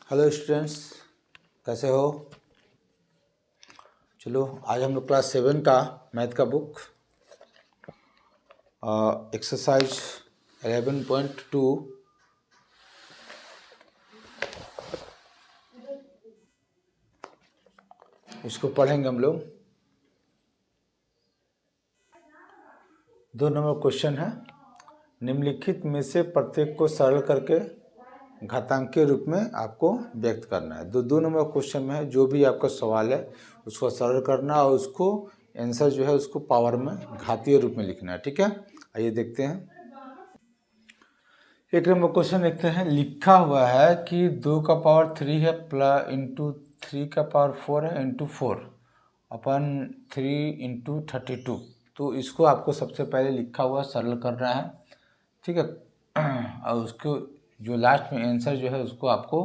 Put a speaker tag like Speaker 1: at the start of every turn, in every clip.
Speaker 1: Hello students, कैसे हो? चलो आज हम लोग क्लास 7 का मैथ का बुक एक्सरसाइज 11.2 इसको पढ़ेंगे हम लोग। 2 नंबर क्वेश्चन है। निम्नलिखित में से प्रत्येक को सरल करके घातांकीय रूप में आपको व्यक्त करना है। दो नंबर क्वेश्चन में है, जो भी आपका सवाल है उसको सरल करना और उसको आंसर जो है उसको पावर में घातीय रूप में लिखना है। ठीक है, आइए देखते हैं। एक नंबर क्वेश्चन देखते हैं। लिखा हुआ है कि 2 का पावर 3 है प्लस इंटू 3 का पावर 4 है इंटू 4 अपन 3 इंटू 32। तो इसको आपको सबसे पहले लिखा हुआ सरल करना है। ठीक है, और उसको जो लास्ट में आंसर जो है उसको आपको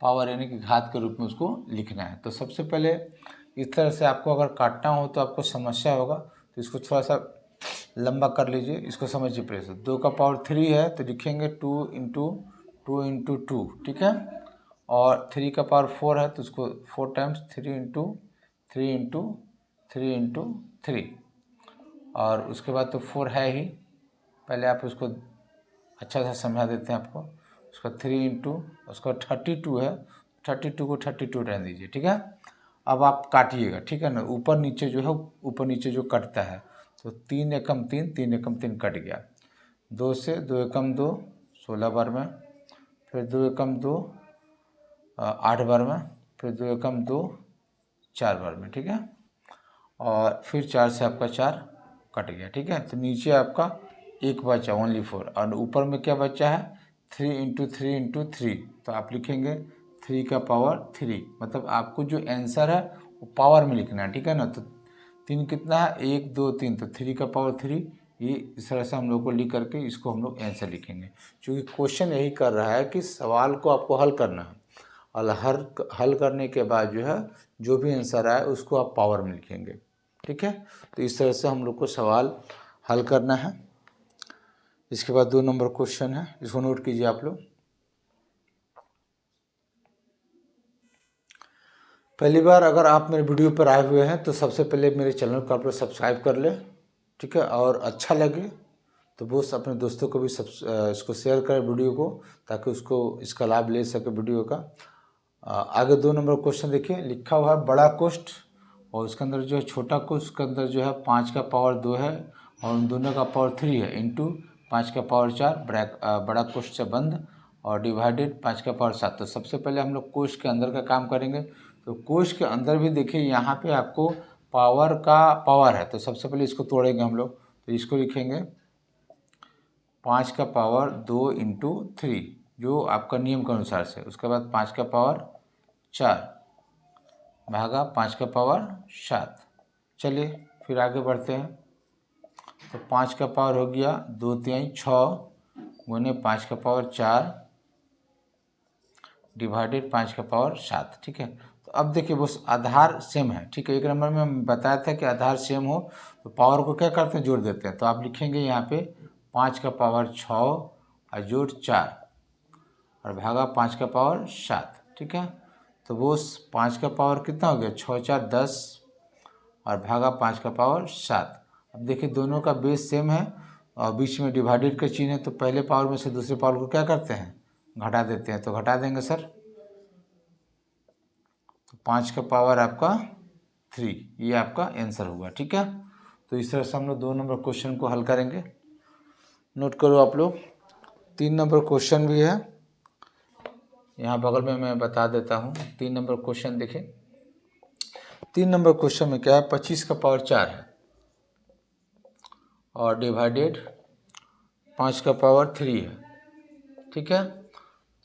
Speaker 1: पावर यानी कि घात के रूप में उसको लिखना है। तो सबसे पहले इस तरह से आपको अगर काटना हो तो आपको समस्या होगा, तो इसको थोड़ा सा लंबा कर लीजिए, इसको समझिए पहले से। 2 का पावर 3 है तो लिखेंगे 2 इंटू 2 इंटू 2। ठीक है, और 3 का पावर 4 है तो उसको 4 टाइम्स 3 इंटू 3 इंटू 3 इंटू 3, और उसके बाद तो 4 है ही। पहले आप उसको अच्छा सा समझा देते हैं आपको। उसका 3 इंटू उसका 32 है, 32 को 32 रहने दीजिए। ठीक है, अब आप काटिएगा। ठीक है ना, ऊपर नीचे जो है ऊपर नीचे जो कटता है तो 3 एकम 3 3 एकम 3 कट गया। 2 से 2 एकम 2 16 बार में, फिर 2 एकम 2 8 बार में, फिर 2 एकम 2 4 बार में। ठीक है, और फिर 4 से आपका 4 कट गया। ठीक है, तो नीचे आपका एक बचा ओनली 4, और ऊपर में क्या बचा है 3 इंटू 3 इंटू 3। तो आप लिखेंगे 3 का पावर 3, मतलब आपको जो आंसर है वो पावर में लिखना है। ठीक है ना, तो 3 कितना है 1 2 3, तो 3 का पावर 3। ये इस तरह से हम लोग को लिख करके इसको हम लोग आंसर लिखेंगे, क्योंकि क्वेश्चन यही कर रहा है कि सवाल को आपको हल करना है, और हल करने के बाद जो है जो भी आंसर आए उसको आप पावर में लिखेंगे। ठीक है, तो इस तरह से हम लोग को सवाल हल करना है। इसके बाद 2 नंबर क्वेश्चन है, इसको नोट कीजिए आप लोग। पहली बार अगर आप मेरे वीडियो पर आए हुए हैं तो सबसे पहले मेरे चैनल को आप लोग सब्सक्राइब कर लें। ठीक है, और अच्छा लगे तो वो अपने दोस्तों को भी इसको शेयर करें वीडियो को, ताकि उसको इसका लाभ ले सके वीडियो का। आगे 2 नंबर क्वेश्चन देखिए। लिखा हुआ है बड़ा कोष्ठ और उसके अंदर जो है छोटा कोष्ठ के अंदर जो है 5 का पावर 2 है और उन दोनों का पावर 3 है, इंटू 5 का पावर 4 बड़ा कोष्ठ से बंद, और डिवाइडेड 5 का पावर 7। तो सबसे पहले हम लोग कोष्ठ के अंदर का काम करेंगे। तो कोष्ठ के अंदर भी देखिए यहाँ पे आपको पावर का पावर है, तो सबसे पहले इसको तोड़ेंगे हम लोग। तो इसको लिखेंगे 5 का पावर 2 इंटू 3 जो आपका नियम के अनुसार से, उसके बाद 5 का पावर 4 भागा 5 का पावर 7। चलिए फिर आगे बढ़ते हैं। तो 5 का पावर हो गया 2 3 6 गुने 5 का पावर 4 डिवाइडेड 5 का पावर 7। ठीक है, तो अब देखिए वो आधार सेम है। ठीक है, एक नंबर में हम बताया था कि आधार सेम हो तो पावर को क्या करते हैं, जोड़ देते हैं। तो आप लिखेंगे यहाँ पे 5 का पावर 6 और जोड़ 4 और भागा 5 का पावर 7। ठीक है, तो वो 5 का पावर कितना हो गया 6 4 10 और भागा 5 का पावर 7। अब देखिए दोनों का बेस सेम है और बीच में डिवाइडेड का चिन्ह है, तो पहले पावर में से दूसरे पावर को क्या करते हैं, घटा देते हैं। तो घटा देंगे सर, तो 5 का पावर आपका 3, ये आपका आंसर हुआ। ठीक है, तो इस तरह से हम लोग 2 नंबर क्वेश्चन को हल करेंगे। नोट करो आप लोग। 3 नंबर क्वेश्चन भी है, यहाँ बगल में मैं बता देता हूँ। 3 नंबर क्वेश्चन देखें। 3 नंबर क्वेश्चन में क्या है, 25 का पावर 4 है और डिवाइडेड 5 का पावर 3 है। ठीक है,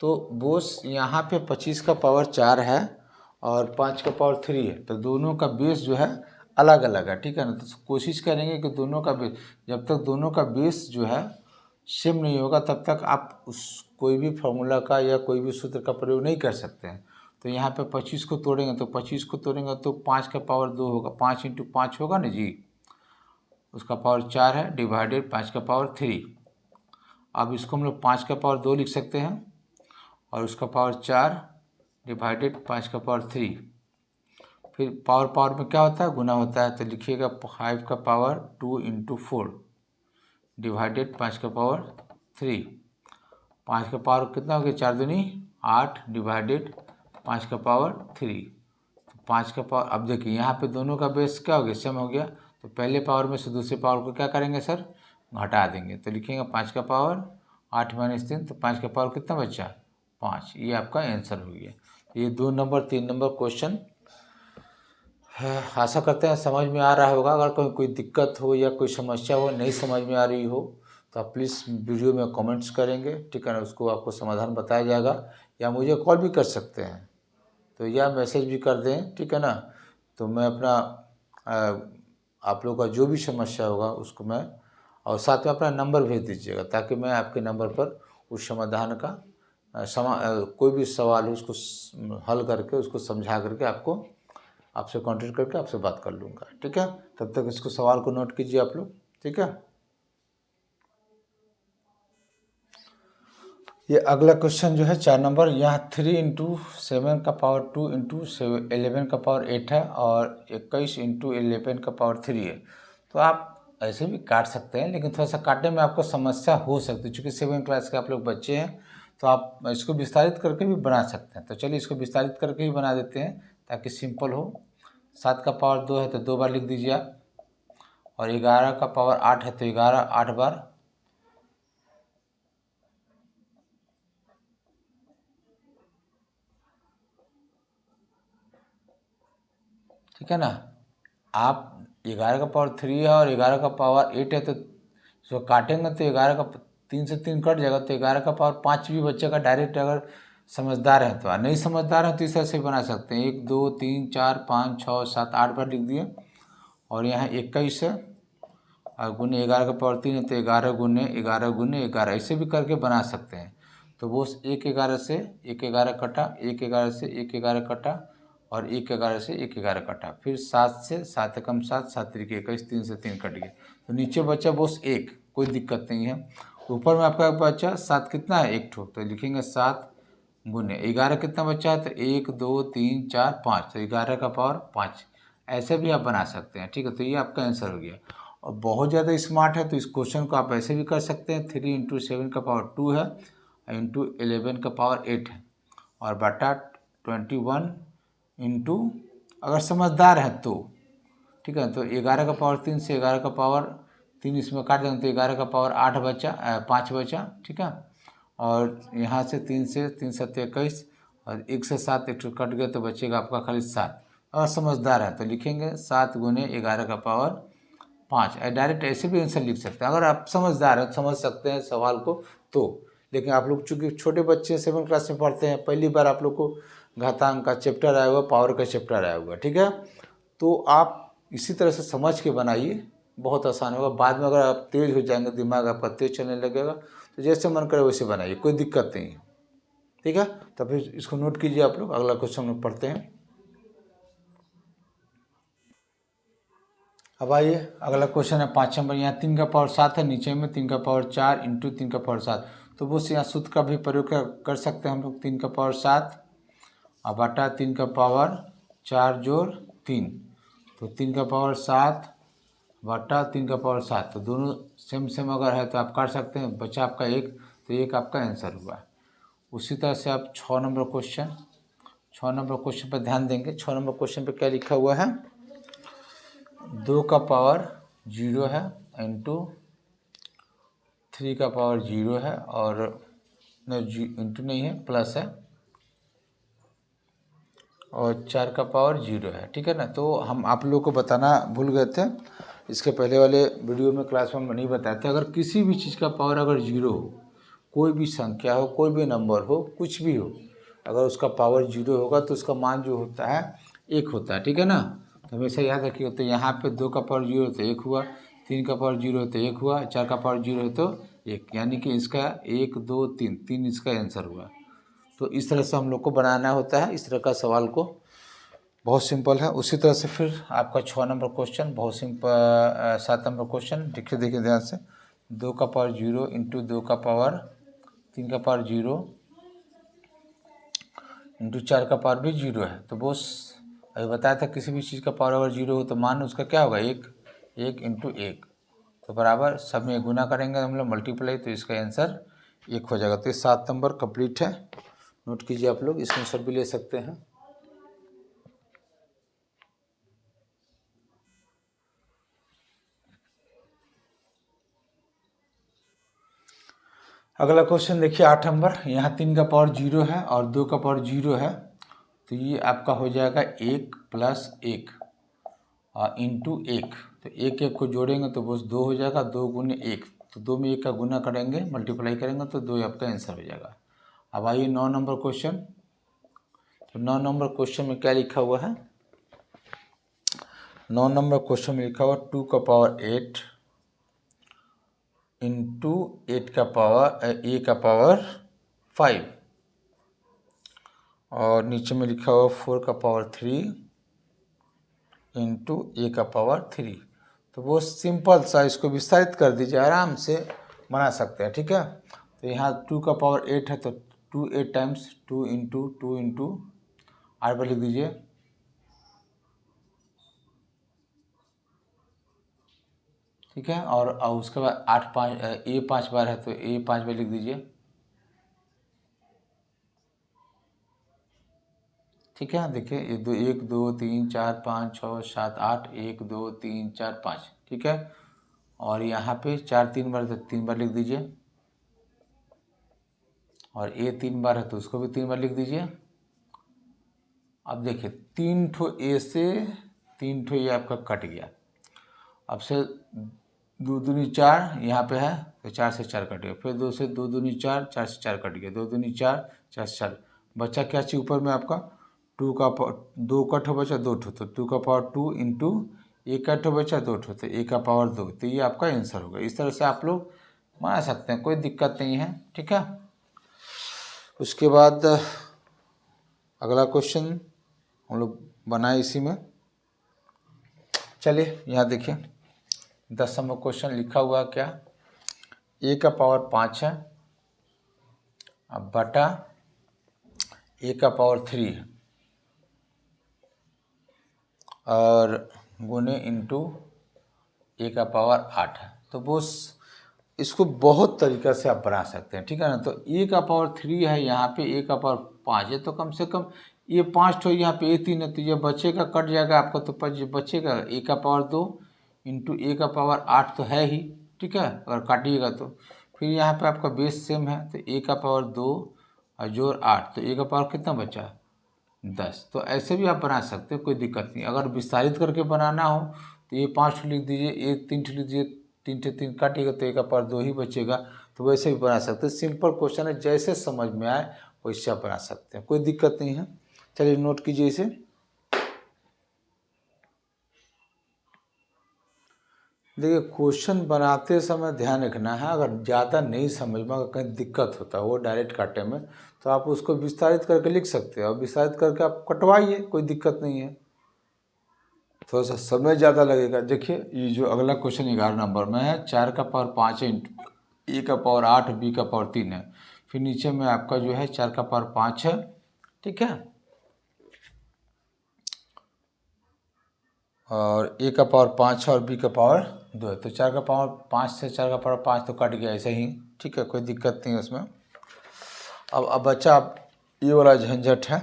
Speaker 1: तो बोस यहाँ पे 25 का पावर 4 है और 5 का पावर 3 है, तो दोनों का बेस जो है अलग अलग है। ठीक है ना, तो कोशिश करेंगे कि दोनों का बेस, जब तक दोनों का बेस जो है सेम नहीं होगा तब तक आप उस कोई भी फार्मूला का या कोई भी सूत्र का प्रयोग नहीं कर सकते हैं। तो यहाँ पे 25 को तोड़ेंगे, तो 25 को तोड़ेंगे तो 5 का पावर 2 होगा, 5 इंटू 5 होगा ना जी, उसका पावर 4 है डिवाइडेड 5 का पावर 3। अब इसको हम लोग 5 का पावर 2 लिख सकते हैं और उसका पावर 4 डिवाइडेड 5 का पावर 3। फिर पावर पावर में क्या होता है, गुना होता है, तो लिखिएगा 5 का पावर 2 इंटू 4 डिवाइडेड 5 का पावर 3। 5 का पावर कितना हो गया, 4 दूनी 8 डिवाइडेड 5 का पावर 3। तो 5 का पावर, अब देखिए यहाँ पे दोनों का बेस क्या हो गया, सेम हो गया, तो पहले पावर में से दूसरे पावर को क्या करेंगे सर, घटा देंगे। तो लिखेंगे 5 का पावर 8 माइनस 3, तो 5 का पावर कितना बचा, 5। ये आपका आंसर हो गया। ये 2 नंबर 3 नंबर क्वेश्चन है। आशा करते हैं समझ में आ रहा होगा। अगर कोई दिक्कत हो या कोई समस्या हो, नहीं समझ में आ रही हो, तो आप प्लीज़ वीडियो में कमेंट्स करेंगे, ठीक है ना, उसको आपको समाधान बताया जाएगा, या मुझे कॉल भी कर सकते हैं, तो या मैसेज भी कर दें, ठीक है ना। तो मैं अपना आप लोगों का जो भी समस्या होगा उसको मैं, और साथ में अपना नंबर भेज दीजिएगा, ताकि मैं आपके नंबर पर उस समाधान का कोई भी सवाल हो उसको हल करके, उसको समझा करके आपसे कांटेक्ट करके आपसे बात कर लूँगा, ठीक है। तब तक इसको सवाल को नोट कीजिए आप लोग, ठीक है। ये अगला क्वेश्चन जो है 4 नंबर, यहाँ 3 इंटू 7 का पावर 2 इंटू 11 का पावर 8 है, और 21 इंटू 11 का पावर 3 है। तो आप ऐसे भी काट सकते हैं, लेकिन थोड़ा सा काटने में आपको समस्या हो सकती है, चूँकि 7 क्लास के आप लोग बच्चे हैं, तो आप इसको विस्तारित करके भी बना सकते हैं। तो चलिए इसको विस्तारित करके ही बना देते हैं, ताकि सिंपल हो। 7 का पावर 2 है तो 2 बार लिख दीजिए आप, और 11 का पावर 8 है तो 11 8 बार, ठीक है ना। आप 11 का पावर 3 है और 11 का पावर 8 है, तो जो काटेंगे तो 11 का 3 से 3 कट जाएगा, तो 11 का पावर 5 भी बचेगा डायरेक्ट। अगर समझदार हैं तो, नहीं समझदार हैं तो इस तरह से बना सकते हैं, 1 2 3 4 5 6 7 8 बार लिख दिए, और यहाँ 21 है, और गुने 11 का पावर 3 है तो 11 गुने 11 गुने 11, ऐसे भी करके बना सकते हैं। तो वो 1 11 से 1 11 कटा, 1 11 से 1 11 कटा, और 1 11 से 1 11 कटा, फिर 7 से 7 कम 7 7 3 21, 3 से 3 कट गया, तो नीचे बचा बस 1, कोई दिक्कत नहीं है। ऊपर में आपका बचा 7 कितना है, 1 ठो, तो लिखेंगे 7 गुने 11 कितना बचा है, तो 1 2 3 4 5, तो 11 का पावर 5, ऐसे भी आप बना सकते हैं, ठीक है। तो ये आपका आंसर हो गया। और बहुत ज़्यादा स्मार्ट है तो इस क्वेश्चन को आप ऐसे भी कर सकते हैं, 3 इंटू 7 का पावर 2 है, इंटू 11 का पावर 8 है, और बटा 21 इंटू, अगर समझदार है तो, ठीक है। तो 11 का पावर 3 से 11 का पावर 3 इसमें काट देंगे तो 11 का पावर 8 बचा, 5 बचा, ठीक है। और यहाँ से 3 से 3 7 21, और 1 से 7 एक कट गया तो बचेगा आपका खाली 7। अगर समझदार है तो लिखेंगे 7 गुने 11 का पावर 5। डायरेक्ट ऐसे भी आंसर लिख सकते हैं, अगर आप समझदार हैं समझ सकते हैं सवाल को तो। लेकिन आप लोग चूँकि छोटे बच्चे 7 क्लास में पढ़ते हैं, पहली बार आप लोग को घातांक का चैप्टर आया हुआ, पावर का चैप्टर आया हुआ, ठीक है। तो आप इसी तरह से समझ के बनाइए, बहुत आसान होगा। बाद में अगर आप तेज़ हो जाएंगे, दिमाग आपका तेज चलने लगेगा, तो जैसे मन करे वैसे बनाइए, कोई दिक्कत नहीं है, ठीक है। तो फिर इसको नोट कीजिए आप लोग। अगला क्वेश्चन में पढ़ते हैं। अब आइए अगला क्वेश्चन है 5 नंबर, यहाँ 3 का पावर 7 है, नीचे में 3 का पावर 4 इंटू 3 का पावर 7, तो बस यहाँ सूत्र का भी प्रयोग कर सकते हैं हम लोग। 3 का पावर 7 और बटा 3 का पावर 4 जोड़ 3, तो 3 का पावर 7 बटा 3 का पावर 7, तो दोनों सेम सेम अगर है तो आप काट सकते हैं, बचा आपका 1, तो 1 आपका आंसर हुआ। उसी तरह से आप 6 नंबर क्वेश्चन पर ध्यान देंगे। 6 नंबर क्वेश्चन पर क्या लिखा हुआ है, 2 का पावर 0 है इंटू 3 का पावर 0 है, और इंटू नहीं है, प्लस है, और 4 का पावर 0 है, ठीक है ना। तो हम आप लोगों को बताना भूल गए थे, इसके पहले वाले वीडियो में क्लास में नहीं बताए थे। अगर किसी भी चीज़ का पावर अगर 0 हो, कोई भी संख्या हो, कोई भी नंबर हो, कुछ भी हो, अगर उसका पावर 0 होगा तो उसका मान जो होता है 1 होता है, ठीक है ना। तो हमेशा याद रखिए। तो यहाँ पे 2 का पावर 0 है तो 1 हुआ, 3 का पावर 0 है तो 1 हुआ, 4 का पावर 0 है तो 1, यानी कि इसका 1 2 3 इसका आंसर हुआ। तो इस तरह से हम लोग को बनाना होता है, इस तरह का सवाल को, बहुत सिंपल है। उसी तरह से फिर आपका 6 नंबर क्वेश्चन बहुत सिंपल, 7 नंबर क्वेश्चन देखिए ध्यान से। 2 का पावर 0 इंटू 2 का पावर 3 का पावर 0 इंटू 4 का पावर भी 0 है। तो बॉस अभी बताया था किसी भी चीज़ का पावर अगर 0 हो तो मान उसका क्या होगा 1, 1 इंटू 1 तो बराबर सब में गुना करेंगे हम लोग मल्टीप्लाई, तो इसका आंसर 1 हो जाएगा। तो ये 7 नंबर कंप्लीट है। नोट कीजिए आप लोग, स्क्रीनशॉट भी ले सकते हैं। अगला क्वेश्चन देखिए 8 नंबर। यहाँ 3 का पावर 0 है और 2 का पावर 0 है, तो ये आपका हो जाएगा 1 प्लस 1 इंटू 1। तो 1 1 को जोड़ेंगे तो बस 2 हो जाएगा, 2 गुने 1, तो 2 में 1 का गुना करेंगे मल्टीप्लाई करेंगे तो 2 आपका आंसर हो जाएगा। अब आइए 9 नंबर क्वेश्चन। तो 9 नंबर क्वेश्चन में क्या लिखा हुआ है? 9 नंबर क्वेश्चन में लिखा हुआ 2 का पावर 8 इंटू 8 का पावर ए का पावर 5 और नीचे में लिखा हुआ 4 का पावर 3 इंटू ए का पावर 3। तो वो सिंपल सा इसको विस्तारित कर दीजिए, आराम से बना सकते हैं, ठीक है। तो यहाँ 2 का पावर 8 है तो 2 8 टाइम्स 2 इंटू 8 पर लिख दीजिए। ठीक है, और उसके बाद 8 5 ए 5 बार है तो ए 5 बार लिख दीजिए। ठीक है, देखिए ये 1 2 3 4 5 6 7 8 1 2 3 4 5, ठीक है। और यहाँ पे 4 3 बार तो 3 बार लिख दीजिए, और ए 3 बार है तो उसको भी 3 बार लिख दीजिए। अब देखिए 3 ठो ए से 3 ठो ये आपका कट गया। अब से 2 दूनी 4 यहाँ पे है तो 4 से 4 कट गया, फिर 2 से 2 दूनी 4, 4 से 4 कट गया, 2 दूनी 4, 4 से 4 बचा क्या चीज ऊपर में आपका 2 का 2 का ठो बचा 2 ठो, तो 2 का पावर 2 इंटू एक का ठो बचा 2 ठो, तो ए का पावर 2, तो ये आपका आंसर होगा। इस तरह से आप लोग बना सकते हैं, कोई दिक्कत नहीं है, ठीक है। उसके बाद अगला क्वेश्चन हम लोग बनाए इसी में। चलिए यहाँ देखिए 10 नंबर क्वेश्चन लिखा हुआ क्या, ए का पावर 5 है अब बटा ए का पावर 3 है और गुने इंटू ए का पावर 8 है। तो बस इसको बहुत तरीक़ा से आप बना सकते हैं, ठीक है ना। तो ए का पावर 3 है, यहाँ पे ए का पावर 5 है, तो कम से कम ये 5 ठो यहाँ पे ए 3 है, तो ये बचेगा कट जाएगा आपका, तो बचेगा ए का पावर 2 इंटू ए का पावर 8 तो है ही, ठीक है। अगर काटिएगा तो फिर यहाँ पे आपका बेस सेम है, तो ए का पावर 2 और जोड़ 8, तो ए का पावर कितना बचा 10। तो ऐसे भी आप बना सकते हो, कोई दिक्कत नहीं। अगर विस्तारित करके बनाना हो तो ये 5 ठो लिख दीजिए, ए 3 ठो लिख दीजिए, 3 ठो 3 काटिएगा तो ए का पावर 2 ही बचेगा। तो वैसे भी बना सकते हैं, सिंपल क्वेश्चन है, जैसे समझ में आए वैसे आप बना सकते हैं, कोई दिक्कत नहीं है। चलिए नोट कीजिए इसे। देखिए क्वेश्चन बनाते समय ध्यान रखना है, अगर ज़्यादा नहीं समझ में, अगर कहीं दिक्कत होता है वो डायरेक्ट काटे में, तो आप उसको विस्तारित करके लिख सकते हो, और विस्तारित करके आप कटवाइए, कोई दिक्कत नहीं है। थोड़ा सा समय ज़्यादा लगेगा। देखिए ये जो अगला क्वेश्चन 11 नंबर में है, 4 का पावर 5 है इंटू ए का पावर 8 बी का पावर 3 है, फिर नीचे में आपका जो है 4 का पावर 5 है, ठीक है, और ए का पावर 5 है और बी का पावर 2 है। तो 4 का पावर 5 से 4 का पावर 5 तो कट गया ऐसे ही, ठीक है, कोई दिक्कत नहीं है उसमें। अब बच्चा ये वाला झंझट है।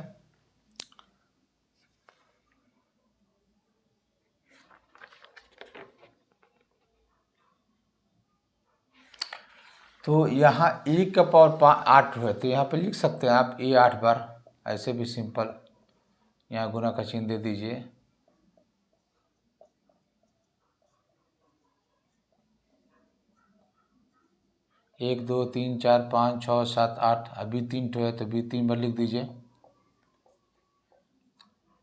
Speaker 1: तो यहाँ ए का पावर 8 है, तो यहाँ पे लिख सकते हैं आप ए 8 बार, ऐसे भी सिंपल, यहाँ गुना का चिन्ह दे दीजिए। एक 2 3 4 5 6 7 8, अभी 3 ठो है तो भी 3 बार लिख दीजिए।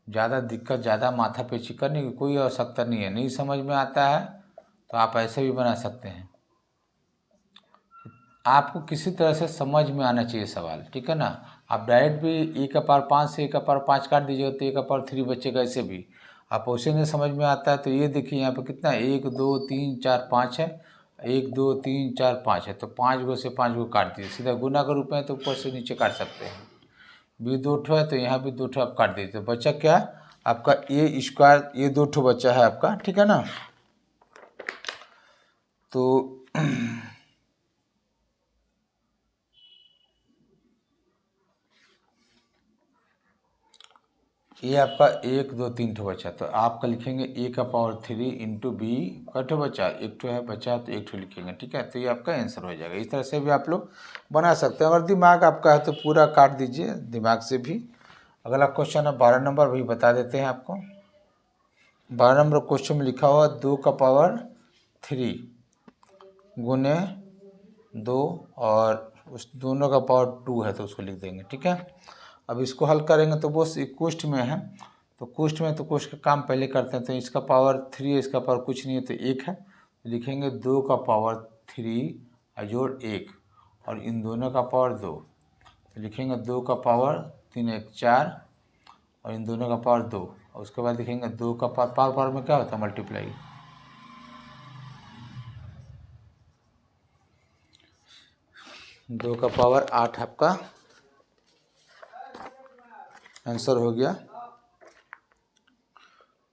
Speaker 1: ज़्यादा दिक्कत, ज़्यादा माथा पेची करने की कोई आवश्यकता नहीं है। नहीं समझ में आता है तो आप ऐसे भी बना सकते हैं, आपको किसी तरह से समझ में आना चाहिए सवाल, ठीक है ना। आप डायरेक्ट भी ए का पावर 5 से ए का पावर 5 काट दीजिएगा तो ए का पावर 3 बचेगा, ऐसे भी आप उसे नहीं समझ में आता है। तो ये देखिए यहाँ पे कितना 1 2 3 4 5 है, 1 2 3 4 5 है, तो 5 गो से 5 गो काट दीजिए, सीधा गुना के रूप में, तो ऊपर से नीचे काट सकते हैं। बी 2 ठो है तो यहाँ भी 2 ठो आप काट दीजिए। तो बचा क्या आपका ए स्क्वायर, ये 2 ठो बचा है आपका, ठीक है ना। तो ये आपका 1 2 3 ठो बचा, तो आपका लिखेंगे ए का पावर 3 इंटू बी का ठो बचा, एक ठो है बचा तो एक ठो लिखेंगे, ठीक है। तो ये आपका आंसर हो जाएगा। इस तरह से भी आप लोग बना सकते हैं। अगर दिमाग आपका है तो पूरा काट दीजिए दिमाग से भी। अगला क्वेश्चन है 12 नंबर, वही बता देते हैं आपको। 12 नंबर क्वेश्चन में लिखा हुआ 2 का पावर 3 गुने 2 और उस दोनों का पावर 2 है तो उसको लिख देंगे, ठीक है। अब इसको हल करेंगे तो वो कुष्ठ में है, तो कुष्ठ में तो कुष्ठ का काम पहले करते हैं। तो इसका पावर 3 है, इसका पावर कुछ नहीं है तो 1 है, तो लिखेंगे 2 का पावर 3 जोड़ 1 और इन दोनों का पावर 2, तो लिखेंगे 2 का पावर 3 1 4 और इन दोनों का पावर 2 और उसके बाद लिखेंगे 2 का पावर में क्या होता है मल्टीप्लाई। 2 का पावर 8 आपका आंसर हो गया।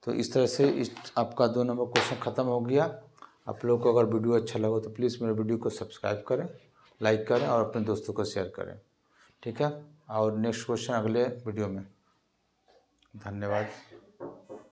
Speaker 1: तो इस तरह से इस आपका 2 नंबर क्वेश्चन ख़त्म हो गया। आप लोगों को अगर वीडियो अच्छा लगा तो प्लीज़ मेरे वीडियो को सब्सक्राइब करें, लाइक करें और अपने दोस्तों को शेयर करें, ठीक है। और नेक्स्ट क्वेश्चन अगले वीडियो में। धन्यवाद।